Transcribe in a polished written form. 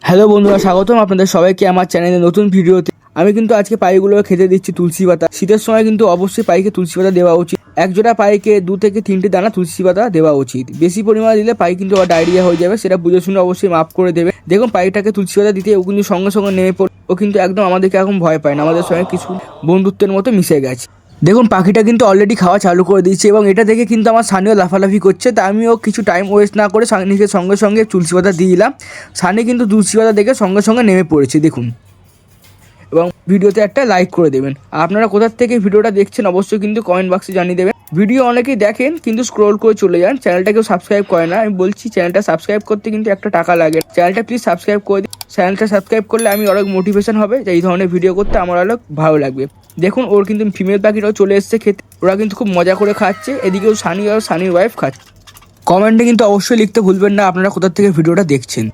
Hello বন্ধুরা, স্বাগতম আপনাদের সবাইকে আমার চ্যানেলে নতুন ভিডিওতে। আমি কিন্তু আজকে পায়গুলোকে খেতে দিচ্ছি তুলসী পাতা। শীতের সময় কিন্তু অবশ্যই পাইকে তুলসী পাতা দেওয়া উচিত। এক জোড়া পাইকে 2 থেকে 3টে দানা তুলসী পাতা দেওয়া উচিত। বেশি পরিমাণে দিলে পাই কিন্তু আবার ডায়রিয়া হয়ে যাবে, সেটা বুঝে শুনে অবশ্যই মাফ করে দেবে। দেখুন পাইটাকে তুলসী পাতা দিতে ও কিন্তু সঙ্গে সঙ্গে নেমে পড়ে। ও কিন্তু একদম আমাদেরকে এখন ভয় পায় না, আমাদের সঙ্গে কিছু বন্ধুত্বের মতো মিশে গেছে। দেখুন পাখিটা কিন্তু অলরেডি খাওয়া চালু করে দিয়েছে এবং এটা দেখে কিন্তু আমার সানিও লাফালাফি করছে। তা আমিও কিছু টাইম ওয়েস্ট না করে সানিকে সঙ্গে সঙ্গে তুলসী পাতা দিয়ে দিলাম। সানি কিন্তু তুলসী পাতা দেখে সঙ্গে সঙ্গে নেমে পড়েছে দেখুন। এবং ভিডিওতে একটা লাইক করে দেবেন। আপনারা কোথার থেকে ভিডিওটা দেখছেন অবশ্যই কিন্তু কমেন্ট বক্সে জানিয়ে দেবেন। ভিডিও অনেকেই দেখেন কিন্তু স্ক্রোল করে চলে যান, চ্যানেলটাকেও সাবস্ক্রাইব করে না। আমি বলছি চ্যানেলটা সাবস্ক্রাইব করতে কিন্তু একটা টাকা লাগে। চ্যানেলটা প্লিজ সাবস্ক্রাইব করে দিন। চ্যানেলটা সাবস্ক্রাইব করলে আমি অনেক মোটিভেশন হবে যে এই ধরনের ভিডিও করতে আমার অনেক ভালো লাগবে। দেখুন ওর কিন্তু ফিমেল পাখিটাও চলে এসছে খেতে। ওরা কিন্তু খুব মজা করে খাচ্ছে। এদিকেও সানি আর সানির ওয়াইফ খাচ্ছে। কমেন্টে কিন্তু অবশ্যই লিখতে ভুলবেন না আপনারা কোথা থেকে ভিডিওটা দেখছেন।